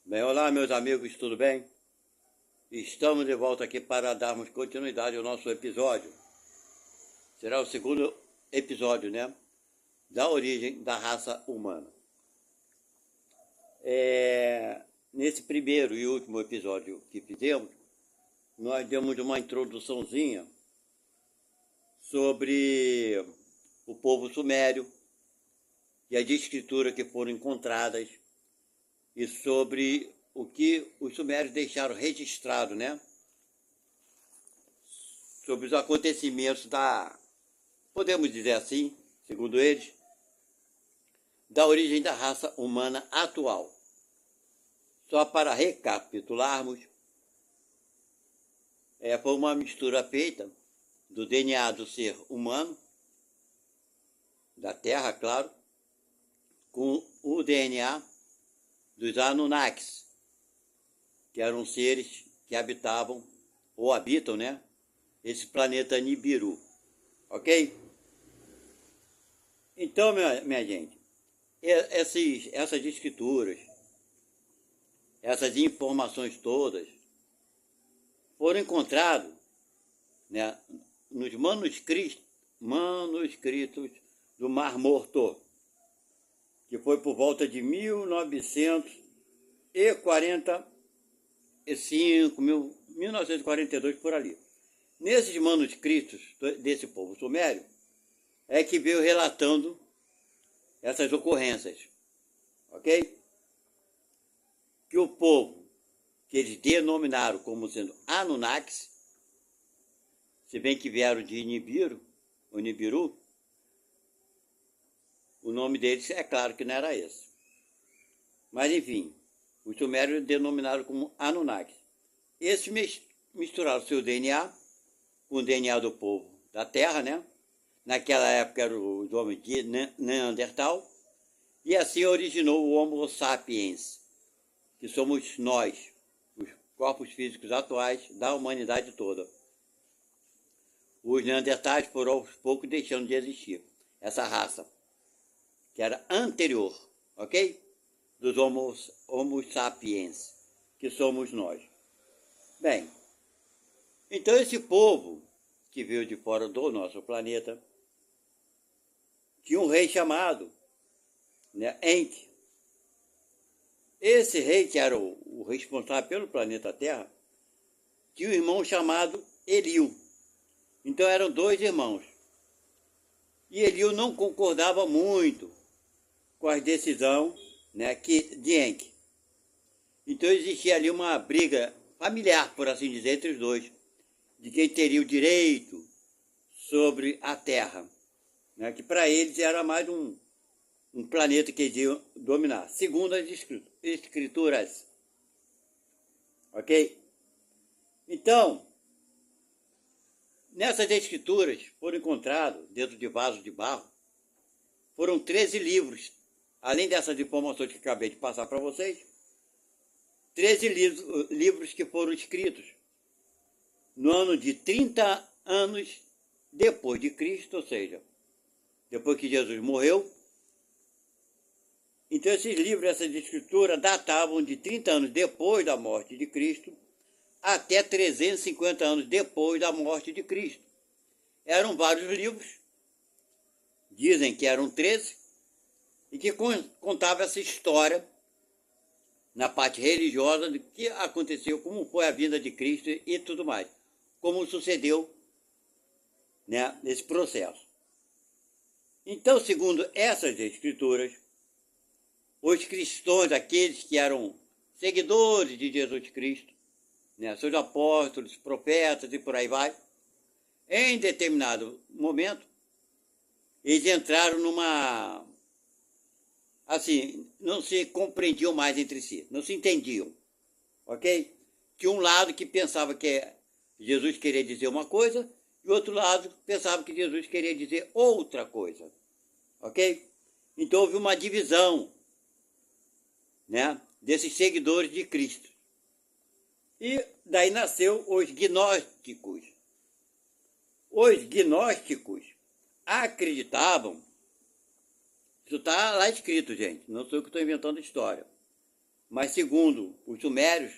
Bem, olá meus amigos, tudo bem? Estamos de volta aqui para darmos continuidade ao nosso episódio. Será o segundo episódio, né? Da origem da raça humana. Nesse primeiro e último episódio que fizemos, nós demos uma introduçãozinha sobre o povo sumério e as escrituras que foram encontradas e sobre o que os sumérios deixaram registrado, né? Sobre os acontecimentos podemos dizer assim, segundo eles, da origem da raça humana atual. Só para recapitularmos, foi uma mistura feita do DNA do ser humano, da Terra, claro, com o DNA dos Anunnakis, que eram seres que habitavam, ou habitam, né, esse planeta Nibiru, ok? Então, minha gente, essas escrituras, essas informações todas, foram encontradas, né, nos manuscritos do Mar Morto, que foi por volta de 1945, 1942, por ali. Nesses manuscritos desse povo sumério, é que veio relatando essas ocorrências, ok? Que o povo, que eles denominaram como sendo Anunnakis, se bem que vieram de Nibiru, o Nibiru, o nome deles é claro que não era esse. Mas enfim, os sumérios denominaram como Anunnakis. Esses misturaram seu DNA com o DNA do povo da Terra, né? Naquela época eram os homens de Neandertal, e assim originou o Homo sapiens, que somos nós, os corpos físicos atuais da humanidade toda. Os Neandertais foram aos poucos deixando de existir, essa raça, que era anterior, ok? Dos Homo sapiens, que somos nós. Bem, então esse povo que veio de fora do nosso planeta tinha um rei chamado, né, Enki. Esse rei, que era o responsável pelo planeta Terra, tinha um irmão chamado Eliu. Então eram dois irmãos. E Eliu não concordava muito com as decisões, né, de Enki. Então existia ali uma briga familiar, por assim dizer, entre os dois, de quem teria o direito sobre a Terra, né, que para eles era mais um planeta que eles iam dominar, segundo as escrituras. Ok? Então, nessas escrituras foram encontrados, dentro de vasos de barro, foram 13 livros, além dessas informações que acabei de passar para vocês, 13 livros que foram escritos no ano de 30 anos depois de Cristo, ou seja, depois que Jesus morreu. Então esses livros, essas escrituras, datavam de 30 anos depois da morte de Cristo até 350 anos depois da morte de Cristo. Eram vários livros, dizem que eram 13, e que contavam essa história na parte religiosa do que aconteceu, como foi a vinda de Cristo e tudo mais, como sucedeu, né, nesse processo. Então, segundo essas escrituras, os cristãos, aqueles que eram seguidores de Jesus Cristo, né, seus apóstolos, profetas e por aí vai, em determinado momento, eles entraram numa... assim, não se compreendiam mais entre si, não se entendiam, ok? Tinha um lado que pensava que Jesus queria dizer uma coisa, e o outro lado pensava que Jesus queria dizer outra coisa, ok? Então houve uma divisão, né, desses seguidores de Cristo. E daí nasceu os gnósticos. Os gnósticos acreditavam, isso está lá escrito, gente, não sou eu que estou inventando história, Mas segundo os sumérios,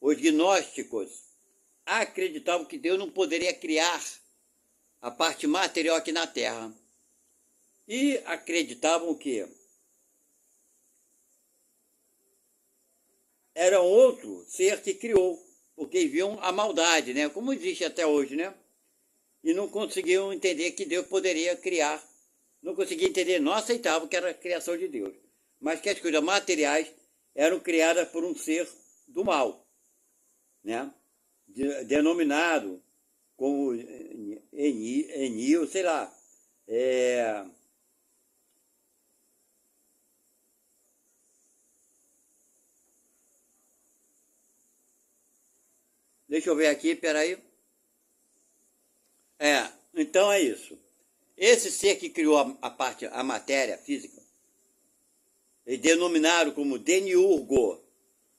os gnósticos acreditavam que Deus não poderia criar a parte material aqui na Terra. E acreditavam que era outro ser que criou, porque viam a maldade, né? Como existe até hoje, né? E não conseguiam entender que Deus poderia criar. Não conseguiam entender, não aceitavam que era a criação de Deus. Mas que as coisas materiais eram criadas por um ser do mal, né? Denominado como Enil, sei lá. Deixa eu ver aqui, peraí. Então é isso. Esse ser que criou a matéria física, eles denominaram como Demiurgo,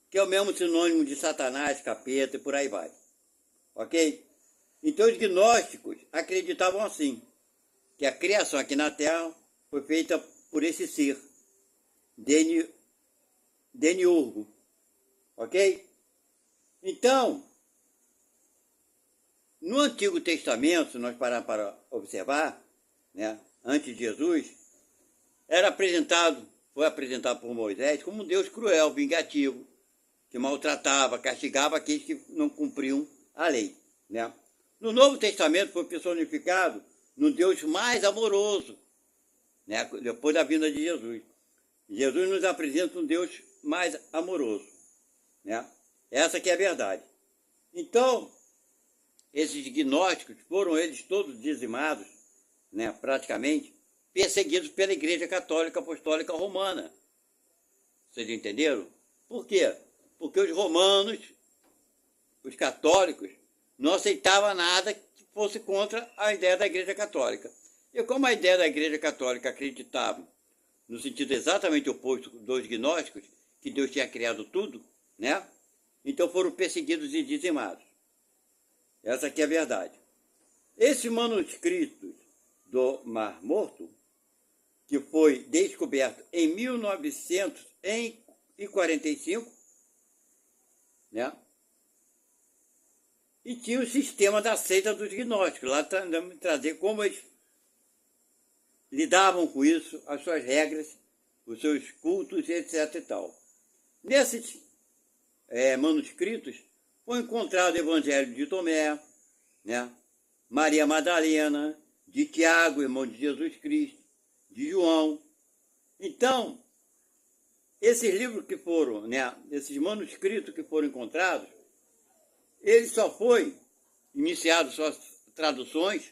que é o mesmo sinônimo de Satanás, capeta e por aí vai. Ok? Então os gnósticos acreditavam assim, que a criação aqui na Terra foi feita por esse ser, Demiurgo. Ok? Então, no Antigo Testamento, se nós pararmos para observar, né, antes de Jesus, foi apresentado por Moisés como um Deus cruel, vingativo, que maltratava, castigava aqueles que não cumpriam a lei, né? No Novo Testamento foi personificado no Deus mais amoroso, né, depois da vinda de Jesus. Jesus nos apresenta um Deus mais amoroso, né? Essa que é a verdade. Então, esses gnósticos foram eles todos dizimados, né, praticamente, perseguidos pela Igreja Católica Apostólica Romana. Vocês entenderam? Por quê? Porque os romanos, os católicos, não aceitavam nada que fosse contra a ideia da Igreja Católica. E como a ideia da Igreja Católica acreditava, no sentido exatamente oposto dos gnósticos, que Deus tinha criado tudo, né? Então foram perseguidos e dizimados. Essa aqui é a verdade. Esses manuscritos do Mar Morto, que foi descoberto em 1945, né? E tinha o sistema da seita dos gnósticos, lá trazer como eles lidavam com isso, as suas regras, os seus cultos, etc. e tal. Nesses manuscritos foi encontrado o Evangelho de Tomé, né? Maria Madalena, de Tiago, irmão de Jesus Cristo, de João. Então, esses livros que foram, né, esses manuscritos que foram encontrados, ele só foi iniciado suas traduções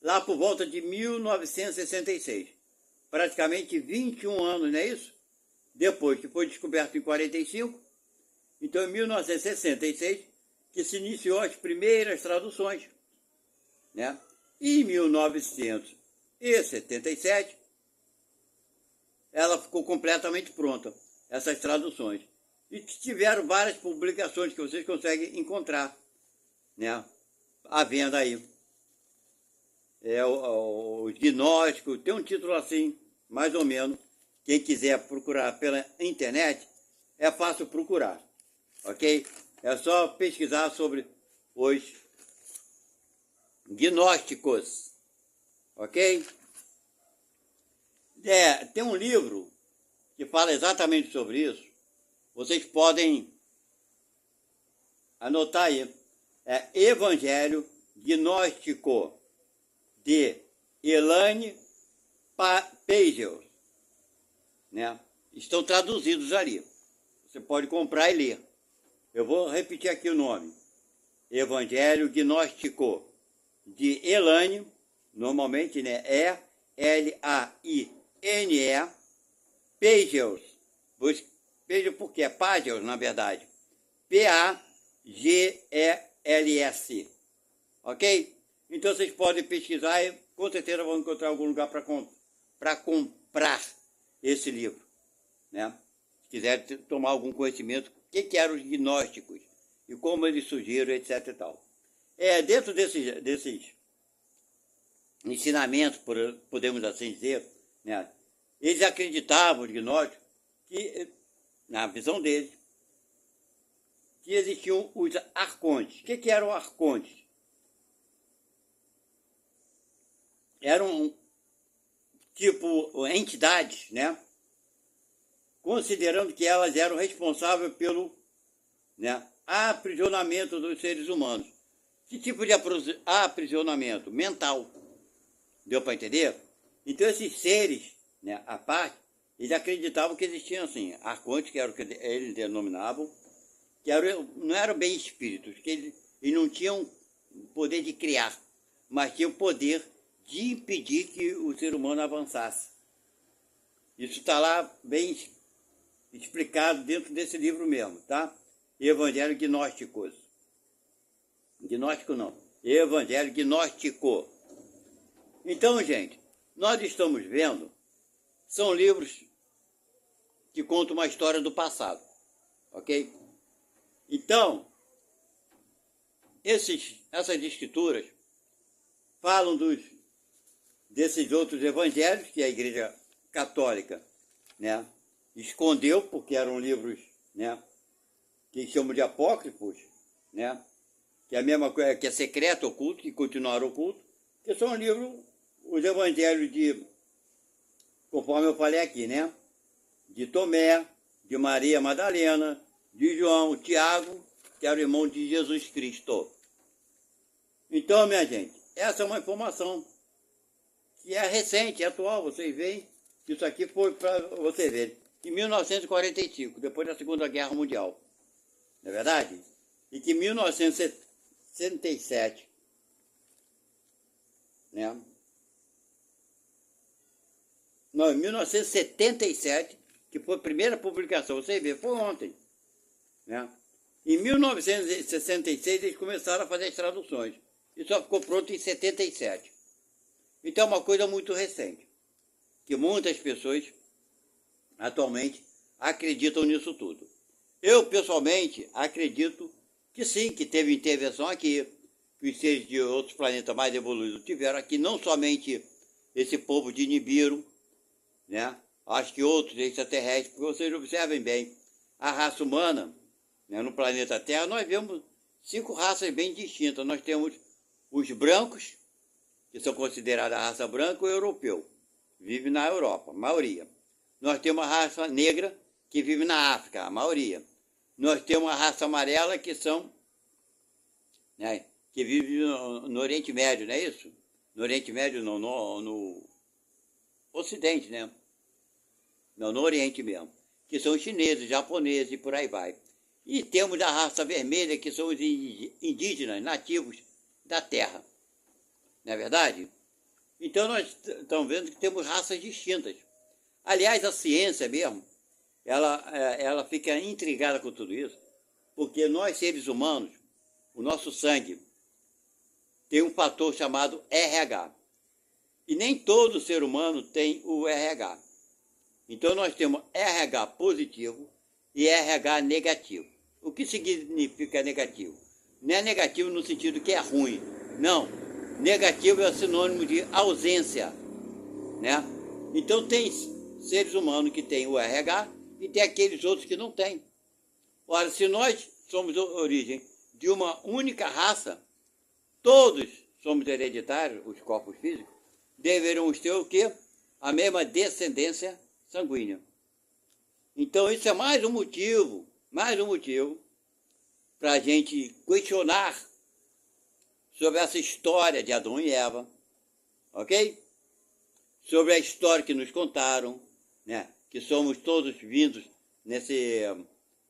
lá por volta de 1966. Praticamente 21 anos, não é isso? Depois que foi descoberto em 45, então em 1966 que se iniciou as primeiras traduções, né? E em 1977 ela ficou completamente pronta, essas traduções. E tiveram várias publicações que vocês conseguem encontrar, né, à venda aí. Os gnósticos, tem um título assim, mais ou menos. Quem quiser procurar pela internet, é fácil procurar, ok? É só pesquisar sobre os gnósticos, ok? Tem um livro que fala exatamente sobre isso. Vocês podem anotar aí. É Evangelho Gnóstico, de Elaine Pagels, né? Estão traduzidos ali. Você pode comprar e ler. Eu vou repetir aqui o nome. Evangelho Gnóstico, de Elaine, normalmente, né? Laine, Pagels. Pagels porque é Pagels, na verdade. Pagels. Ok? Então vocês podem pesquisar e com certeza vão encontrar algum lugar para comprar esse livro, né? Se quiser tomar algum conhecimento, o que eram os gnósticos e como eles surgiram, etc. e tal. Dentro desses ensinamentos, podemos assim dizer, né? Eles acreditavam, os gnósticos, que, na visão deles, que existiam os arcontes. O que eram arcontes? Eram tipo entidades, né? Considerando que elas eram responsáveis pelo, né, aprisionamento dos seres humanos. Que tipo de aprisionamento? Mental. Deu para entender? Então esses seres, né, à parte, eles acreditavam que existiam assim, arcontes, que era o que eles denominavam, que não eram bem espíritos, que eles não tinham poder de criar, mas tinham o poder de impedir que o ser humano avançasse. Isso está lá bem explicado dentro desse livro mesmo, tá? Evangelho Gnósticos. Gnóstico não, Evangelho Gnóstico. Então, gente, nós estamos vendo, são livros que contam uma história do passado, ok? Então, essas escrituras falam desses outros evangelhos que a Igreja Católica, né, escondeu, porque eram livros, né, que chamam de apócrifos, né, que é a mesma coisa, que é secreto, oculto, que continuaram oculto, que são livros, os evangelhos de, conforme eu falei aqui, né, de Tomé, de Maria Madalena, de João, Tiago, que era o irmão de Jesus Cristo. Então, minha gente, essa é uma informação que é recente, é atual. Vocês veem que isso aqui foi para vocês verem. Em 1945, depois da Segunda Guerra Mundial. Não é verdade? E que em 1967, né? Não, em 1977, que foi a primeira publicação, vocês veem, foi ontem, né? Em 1966 eles começaram a fazer as traduções e só ficou pronto em 77. Então é uma coisa muito recente, que muitas pessoas atualmente acreditam nisso tudo. Eu pessoalmente acredito que sim, que teve intervenção aqui, que os seres de outros planetas mais evoluídos tiveram aqui, não somente esse povo de Nibiru, né? Acho que outros extraterrestres, porque vocês observem bem, a raça humana, né, no planeta Terra, nós vemos 5 raças bem distintas. Nós temos os brancos, que são considerados a raça branca, o europeu, vive na Europa, a maioria. Nós temos a raça negra, que vive na África, a maioria. Nós temos a raça amarela, que são, né, que vive no Oriente Médio, não é isso? No Oriente Médio, não, no Ocidente, né? Não, no Oriente mesmo. Que são os chineses, japoneses e por aí vai. E temos a raça vermelha, que são os indígenas, nativos da Terra. Não é verdade? Então nós estamos vendo que temos raças distintas. Aliás, a ciência mesmo, ela fica intrigada com tudo isso, porque nós, seres humanos, o nosso sangue tem um fator chamado RH. E nem todo ser humano tem o RH. Então nós temos RH positivo e RH negativo. O que significa negativo? Não é negativo no sentido que é ruim. Não. Negativo é sinônimo de ausência, né? Então tem seres humanos que têm o RH e tem aqueles outros que não têm. Ora, se nós somos a origem de uma única raça, todos somos hereditários, os corpos físicos, deverão ter o quê? A mesma descendência sanguínea. Então isso é mais um motivo para a gente questionar sobre essa história de Adão e Eva, ok? Sobre a história que nos contaram, né? Que somos todos vindos nesse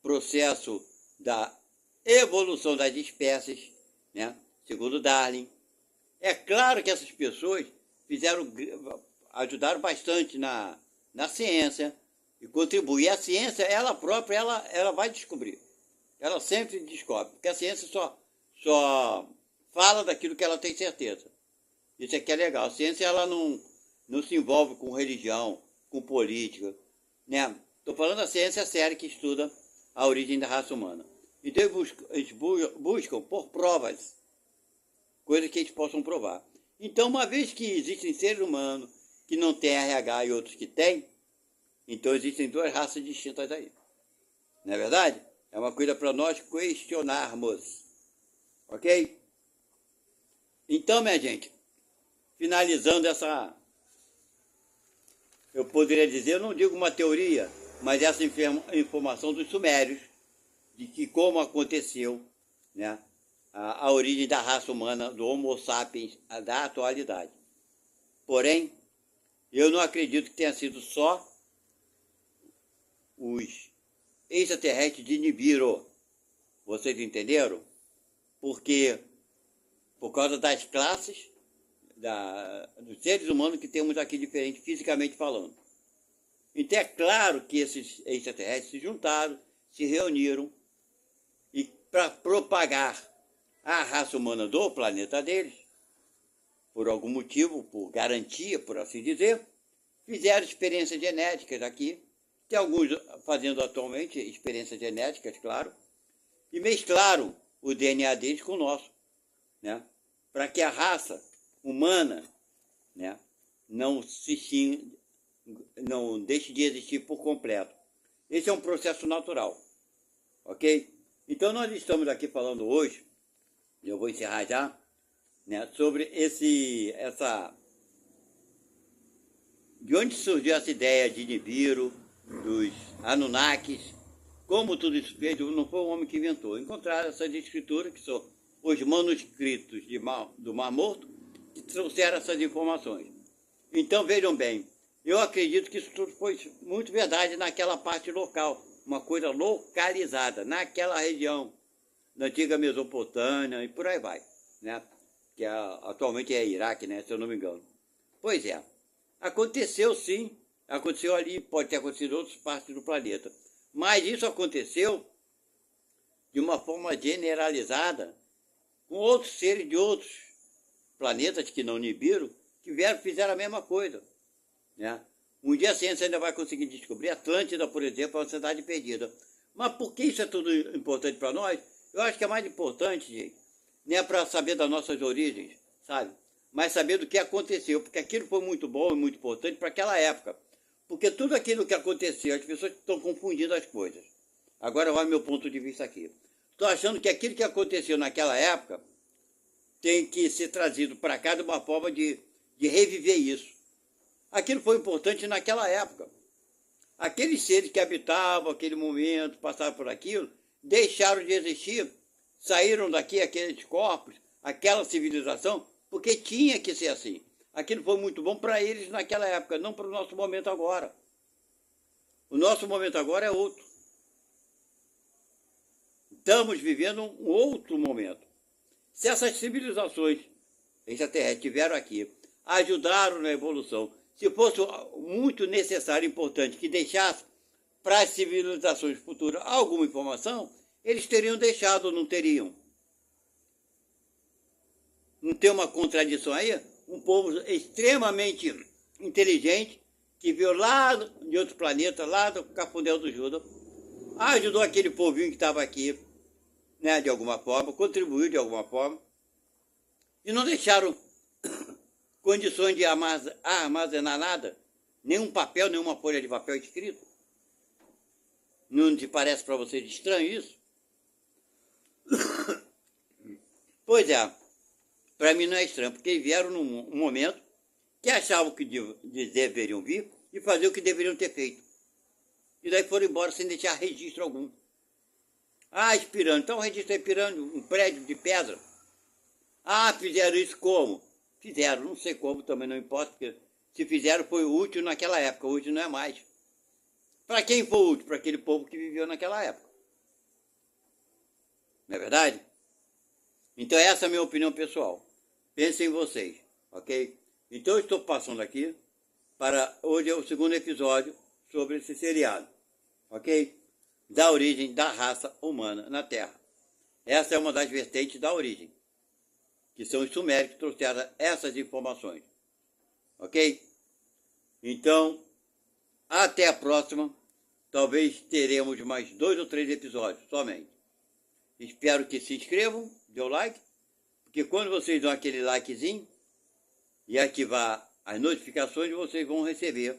processo da evolução das espécies, né? Segundo Darwin. É claro que essas pessoas ajudaram bastante na ciência e contribuem. E a ciência, ela própria, ela vai descobrir. Ela sempre descobre, porque a ciência só fala daquilo que ela tem certeza. Isso é que é legal. A ciência, ela não se envolve com religião, com política, né? Estou falando da ciência séria que estuda a origem da raça humana. Então eles buscam por provas, coisas que eles possam provar. Então, uma vez que existem seres humanos que não têm RH e outros que têm, Então existem duas raças distintas aí. Não é verdade? É uma coisa para nós questionarmos. Ok? Então, minha gente, finalizando essa, eu poderia dizer, eu não digo uma teoria, mas essa informação dos sumérios, de que como aconteceu, né, a origem da raça humana, do Homo sapiens, da atualidade. Porém, eu não acredito que tenha sido só os extraterrestres de Nibiru. Vocês entenderam? Porque, por causa das classes, dos seres humanos que temos aqui diferente, fisicamente falando. Então é claro que esses extraterrestres se juntaram, se reuniram, e para propagar a raça humana do planeta deles, por algum motivo, por garantia, por assim dizer, fizeram experiências genéticas aqui. Tem alguns fazendo atualmente experiências genéticas, claro, e mesclaram o DNA deles com o nosso, né? Para que a raça humana, né, não deixe de existir por completo. Esse é um processo natural, ok? Então nós estamos aqui falando hoje, e eu vou encerrar já, né, sobre de onde surgiu essa ideia de Nibiru, dos Anunnakis, como tudo isso feito, não foi um homem que inventou. Encontraram essas escrituras, que são os manuscritos do Mar Morto, que trouxeram essas informações. Então vejam bem, eu acredito que isso tudo foi muito verdade naquela parte local, uma coisa localizada, naquela região, na antiga Mesopotâmia e por aí vai, né? Que atualmente é Iraque, né, se eu não me engano. Pois é, aconteceu sim, aconteceu ali, pode ter acontecido em outras partes do planeta, mas isso aconteceu de uma forma generalizada com outros seres de outros planetas que não Nibiru, que fizeram a mesma coisa, né? Um dia a ciência ainda vai conseguir descobrir. Atlântida, por exemplo, é uma cidade perdida. Mas por que isso é tudo importante para nós? Eu acho que é mais importante, gente, não é para saber das nossas origens, sabe? Mas saber do que aconteceu, porque aquilo foi muito bom e muito importante para aquela época. Porque tudo aquilo que aconteceu, as pessoas estão confundindo as coisas. Agora vai meu ponto de vista aqui. Estou achando que aquilo que aconteceu naquela época tem que ser trazido para cá de uma forma de reviver isso. Aquilo foi importante naquela época. Aqueles seres que habitavam aquele momento, passaram por aquilo, deixaram de existir, saíram daqui aqueles corpos, aquela civilização, porque tinha que ser assim. Aquilo foi muito bom para eles naquela época, não para o nosso momento agora. O nosso momento agora é outro. Estamos vivendo um outro momento. Se essas civilizações extraterrestres estiveram aqui, ajudaram na evolução, se fosse muito necessário e importante que deixasse para as civilizações futuras alguma informação, eles teriam deixado ou não teriam? Não tem uma contradição aí? Um povo extremamente inteligente, que veio lá de outro planeta, lá do Cafundel do Judas, ajudou aquele povinho que estava aqui, né, de alguma forma, contribuiu de alguma forma, e não deixaram condições de armazenar nada, nenhum papel, nenhuma folha de papel escrito. Não te parece para vocês estranho isso? Pois é, para mim não é estranho, porque eles vieram num momento que achavam que deveriam vir e fazer o que deveriam ter feito. E daí foram embora sem deixar registro algum. Ah, Espirando, então registrei Espirando, um prédio de pedra. Ah, fizeram isso como? Fizeram, não sei como, também não importa, porque se fizeram foi útil naquela época, hoje não é mais. Para quem foi útil? Para aquele povo que viveu naquela época. Não é verdade? Então essa é a minha opinião pessoal. Pensem em vocês, ok? Então eu estou passando aqui para... Hoje é o segundo episódio sobre esse seriado, ok? Da origem da raça humana na Terra. Essa é uma das vertentes da origem, que são os sumérios que trouxeram essas informações, ok? Então, até a próxima. Talvez teremos mais 2 ou 3 episódios somente. Espero que se inscrevam, dê o like, porque quando vocês dão aquele likezinho e ativar as notificações, vocês vão receber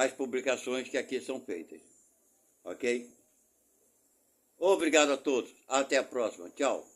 as publicações que aqui são feitas. Ok? Obrigado a todos. Até a próxima. Tchau.